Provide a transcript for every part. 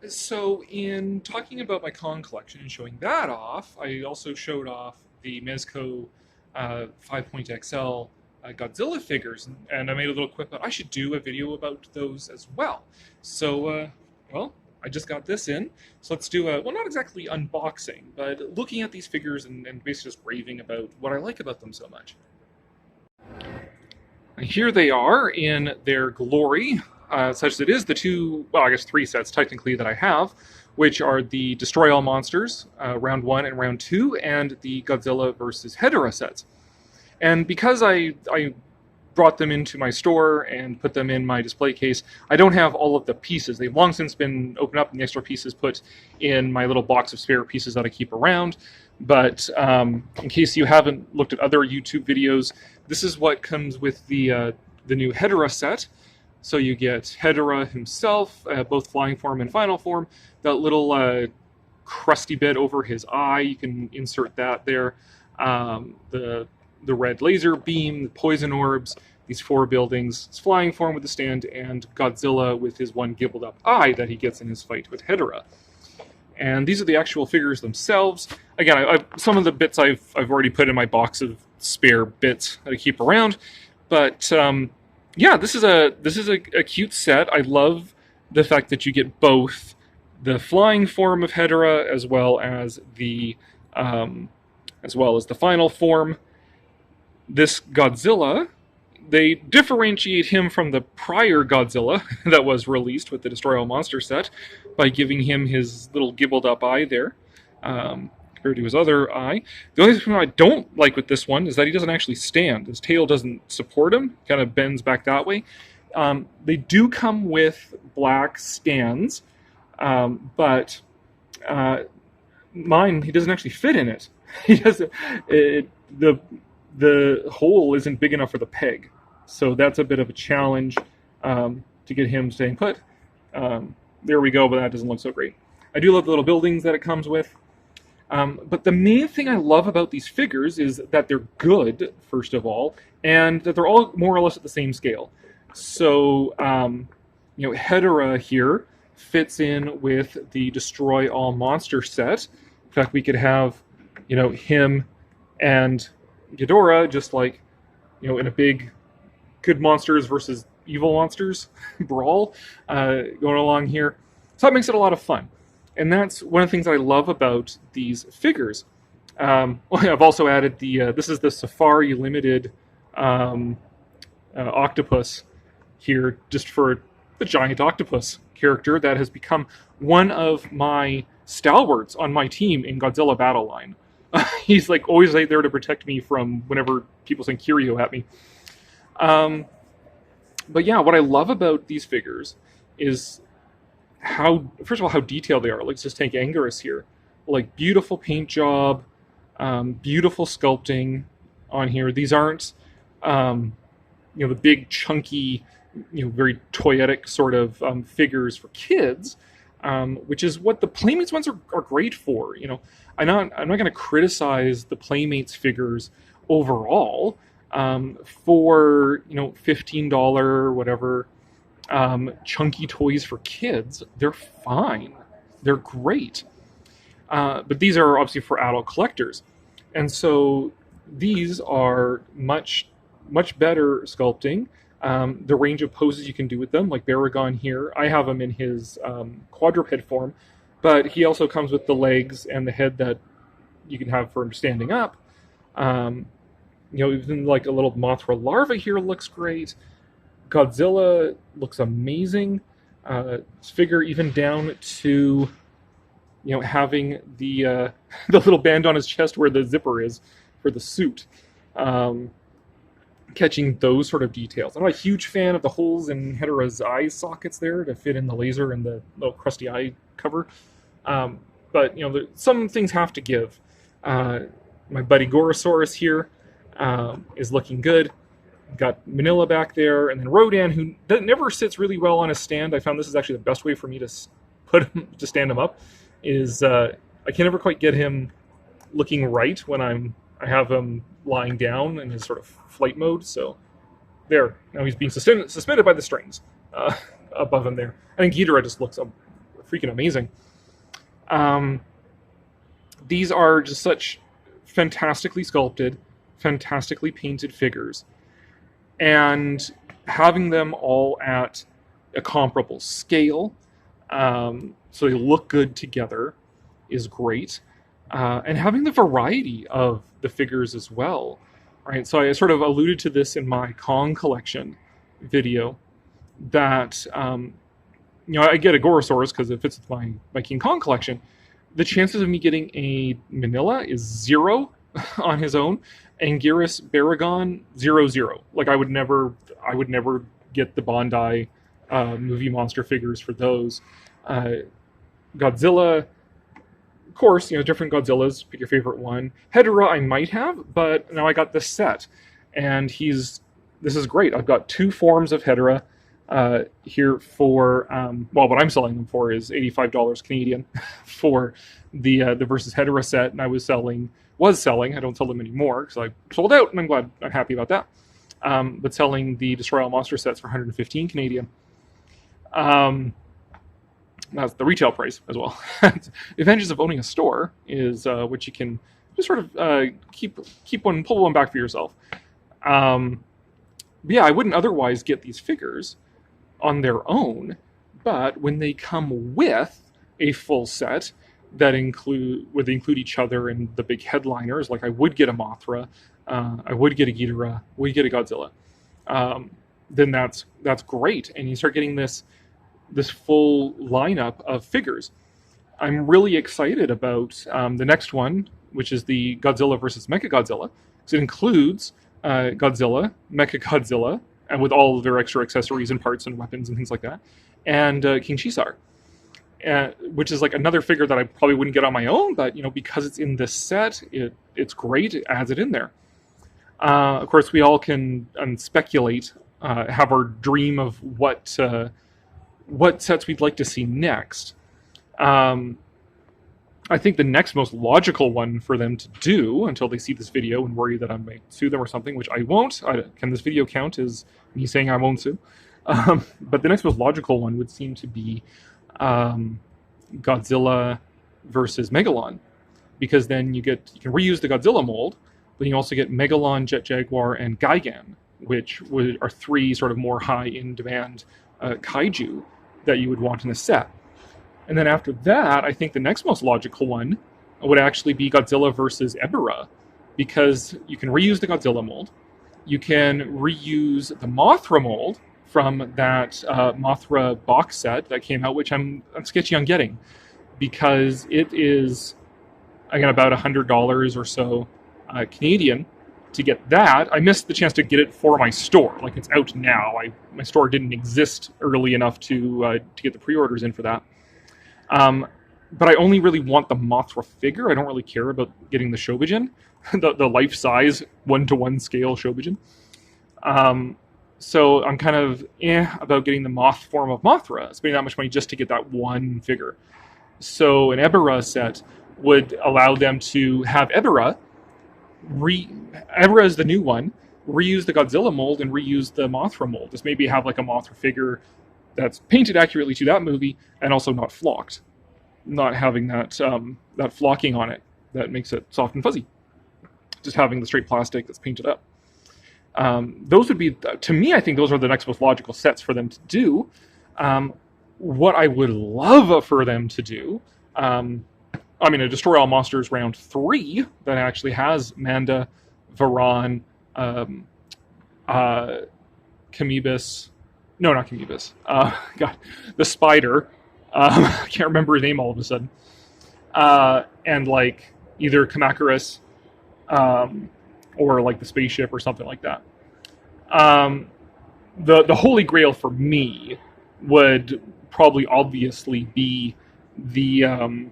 So, in talking about my con collection and showing that off, I also showed off the Mezco 5 XL Godzilla figures, and I made a little quip that I should do a video about those as well. So, well, I just got this in, so let's do a, well, not exactly unboxing, but looking at these figures and basically just raving about what I like about them so much. Here they are in their glory, such that it is the two, well, I guess three sets technically that I have, which are the Destroy All Monsters, round 1 and round 2, and the Godzilla versus Hedorah sets. And because I brought them into my store and put them in my display case, I don't have all of the pieces. They've long since been opened up and the extra pieces put in my little box of spare pieces that I keep around. But in case you haven't looked at other YouTube videos, this is what comes with the new Hedorah set. So you get Hedorah himself, both flying form and final form. That little crusty bit over his eye, you can insert that there. The red laser beam, the poison orbs, these 4 buildings, his flying form with the stand, and Godzilla with his one gibbled up eye that he gets in his fight with Hedorah. And these are the actual figures themselves. Again, some of the bits I've already put in my box of spare bits that I keep around, but yeah, this is a cute set. I love the fact that you get both the flying form of Hedorah as well as the final form. This Godzilla, they differentiate him from the prior Godzilla that was released with the Destroy All Monster set by giving him his little gibbled up eye there, compared to his other eye. The only thing I don't like with this one is that he doesn't actually stand. His tail doesn't support him, kind of bends back that way. They do come with black stands, but mine, he doesn't actually fit in it. He doesn't. The hole isn't big enough for the peg, so that's a bit of a challenge to get him staying put. There we go, but that doesn't look so great. I do love the little buildings that it comes with. But the main thing I love about these figures is that they're good, first of all, and that they're all more or less at the same scale. So, Hedorah here fits in with the Destroy All Monster set. In fact, we could have, him and Hedorah just like, in a big good monsters versus evil monsters brawl going along here. So that makes it a lot of fun. And that's one of the things that I love about these figures. I've also added this is the Safari Limited octopus here, just for the giant octopus character that has become one of my stalwarts on my team in Godzilla Battle Line. He's like always right there to protect me from whenever people send Curio at me. But yeah, what I love about these figures is first of all, how detailed they are. Let's just take Anguirus here. Like, beautiful paint job, beautiful sculpting on here. These aren't, the big, chunky, very toyetic sort of figures for kids, which is what the Playmates ones are great for. I'm not going to criticize the Playmates figures overall for $15 whatever chunky toys for kids. They're fine, they're great, but these are obviously for adult collectors, and so these are much better sculpting. The range of poses you can do with them, like Baragon here, I have him in his quadruped form, but he also comes with the legs and the head that you can have for him standing up. Even like a little Mothra larva here looks great. Godzilla looks amazing. This figure even down to having the the little band on his chest where the zipper is for the suit. Catching those sort of details. I'm a huge fan of the holes in Hedorah's eye sockets there to fit in the laser and the little crusty eye cover. But some things have to give. My buddy Gorosaurus here is looking good. Got Manila back there, and then Rodan, who never sits really well on a stand. I found this is actually the best way for me to stand him up. Is I can never quite get him looking right when I have him lying down in his sort of flight mode. So now he's being suspended by the strings above him there. I think Hedorah just looks freaking amazing. These are just such fantastically sculpted, fantastically painted figures, and having them all at a comparable scale, so they look good together, is great. And having the variety of the figures as well, right? So I sort of alluded to this in my Kong collection video, that I get a Gorosaurus because it fits with my King Kong collection. The chances of me getting a Manila is 0 on his own. Anguirus Baragon 0-0. Like I would never get the Bondi movie monster figures for those. Godzilla, of course, different Godzillas. Pick your favorite one. Hedorah I might have, but now I got this set, and this is great. I've got 2 forms of Hedorah here for what I'm selling them for is $85 Canadian for the versus Hedorah set, and I was selling. I don't sell them anymore because I sold out, and I'm happy about that. But selling the Destroy All Monster sets for 115 Canadian. That's the retail price as well. The advantages of owning a store is which you can just sort of pull one back for yourself. I wouldn't otherwise get these figures on their own, but when they come with a full set that include each other and the big headliners, like I would get a Mothra, I would get a Ghidorah, would get a Godzilla, then that's great, and you start getting this full lineup of figures. I'm really excited about the next one, which is the Godzilla versus Mechagodzilla, because it includes Godzilla, Mechagodzilla, and with all of their extra accessories and parts and weapons and things like that, and King Chisar, which is like another figure that I probably wouldn't get on my own, but because it's in this set, it's great. It adds it in there. Of course, we all can speculate, have our dream of what sets we'd like to see next. I think the next most logical one for them to do, until they see this video and worry that I might sue them or something, which I won't. Can this video count as me saying I won't sue? But the next most logical one would seem to be Godzilla versus Megalon, because then you can reuse the Godzilla mold, but you also get Megalon, Jet Jaguar, and Gigan, which are 3 sort of more high in demand kaiju that you would want in a set. And then after that, I think the next most logical one would actually be Godzilla versus Ebirah, because you can reuse the Godzilla mold, you can reuse the Mothra mold from that Mothra box set that came out, which I'm sketchy on getting, because it is, again, about $100 or so Canadian to get that. I missed the chance to get it for my store. Like, it's out now. My store didn't exist early enough to get the pre-orders in for that. But I only really want the Mothra figure. I don't really care about getting the Shobijin, the life-size 1-to-1 scale Shobijin. So I'm kind of about getting the Moth form of Mothra, spending that much money just to get that one figure. So an Ebirah set would allow them to have Ebirah is the new one, reuse the Godzilla mold and reuse the Mothra mold. Just maybe have like a Mothra figure that's painted accurately to that movie and also not flocked. Not having that flocking on it that makes it soft and fuzzy. Just having the straight plastic that's painted up. Those would be, to me, I think those are the next most logical sets for them to do. What I would love for them to do, a Destroy All Monsters Round 3 that actually has Manda, Varan, Camebus. No, not Camebus. God, the spider. I can't remember his name all of a sudden. And like either Kamacuras, or like the spaceship or something like that. The holy grail for me would probably obviously be the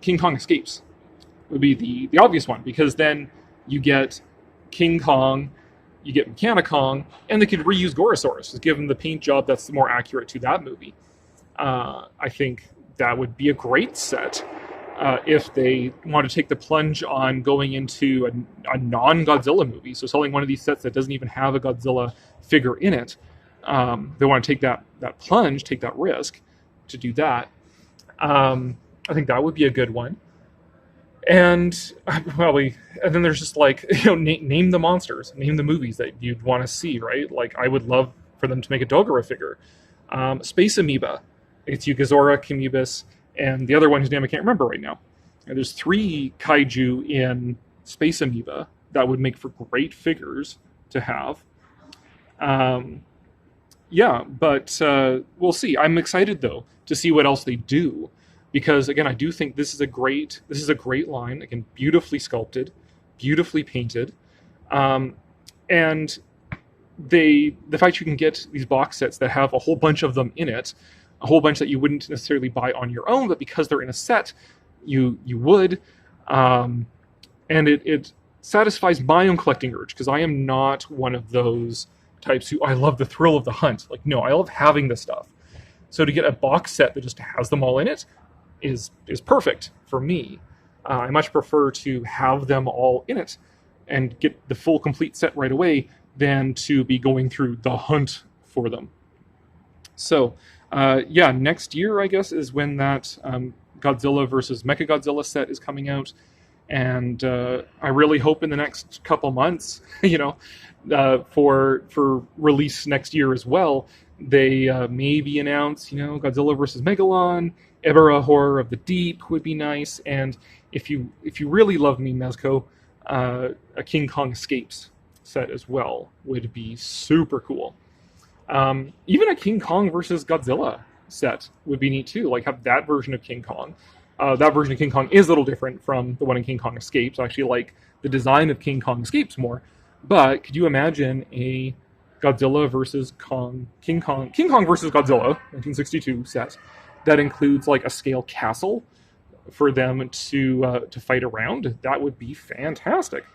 King Kong Escapes. Would be the obvious one, because then you get King Kong, you get Mechanicong, and they could reuse Gorosaurus, just give them the paint job that's more accurate to that movie. I think that would be a great set if they want to take the plunge on going into a non-Godzilla movie. So selling one of these sets that doesn't even have a Godzilla figure in it. They want to take that plunge, take that risk to do that. I think that would be a good one. And probably, and then there's just like, name the monsters, name the movies that you'd want to see, right? Like, I would love for them to make a Dogora figure. Space Amoeba. It's Godzilla, Kimubus, and the other one whose name I can't remember right now. And there's 3 kaiju in Space Amoeba that would make for great figures to have. Yeah, but we'll see. I'm excited though to see what else they do, because again, I do think this is a great line. Again, beautifully sculpted, beautifully painted, and the fact you can get these box sets that have a whole bunch of them in it, a whole bunch that you wouldn't necessarily buy on your own, but because they're in a set, you would, and it satisfies my own collecting urge, because I am not one of those types who, I love the thrill of the hunt. Like, no, I love having the stuff. So to get a box set that just has them all in it is perfect for me. I much prefer to have them all in it and get the full complete set right away than to be going through the hunt for them. So yeah, next year, I guess, is when that Godzilla versus Mechagodzilla set is coming out. And I really hope in the next couple months, for release next year as well, they maybe announce, Godzilla versus Megalon, Hedorah Horror of the Deep would be nice, and if you really love me, Mezco, a King Kong Escapes set as well would be super cool. Even a King Kong versus Godzilla set would be neat too. Like, have that version of King Kong. That version of King Kong is a little different from the one in King Kong Escapes. I actually like the design of King Kong Escapes more. But could you imagine a Godzilla versus King Kong versus Godzilla 1962 set that includes like a scale castle for them to fight around? That would be fantastic.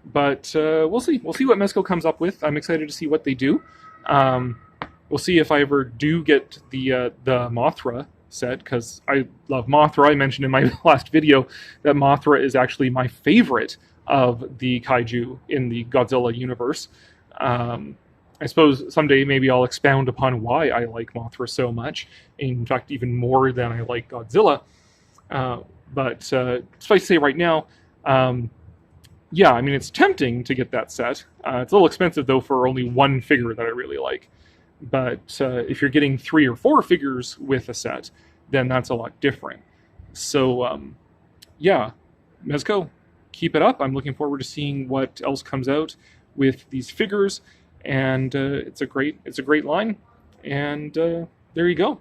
But we'll see. We'll see what Mezco comes up with. I'm excited to see what they do. We'll see if I ever do get the Mothra set, because I love Mothra. I mentioned in my last video that Mothra is actually my favorite of the kaiju in the Godzilla universe. I suppose someday maybe I'll expound upon why I like Mothra so much, in fact even more than I like Godzilla. But suffice to say right now, yeah, I mean, it's tempting to get that set. It's a little expensive though for only one figure that I really like. But if you're getting 3 or 4 figures with a set, then that's a lot different. So yeah, Mezco, keep it up. I'm looking forward to seeing what else comes out with these figures, and it's a great line. And there you go.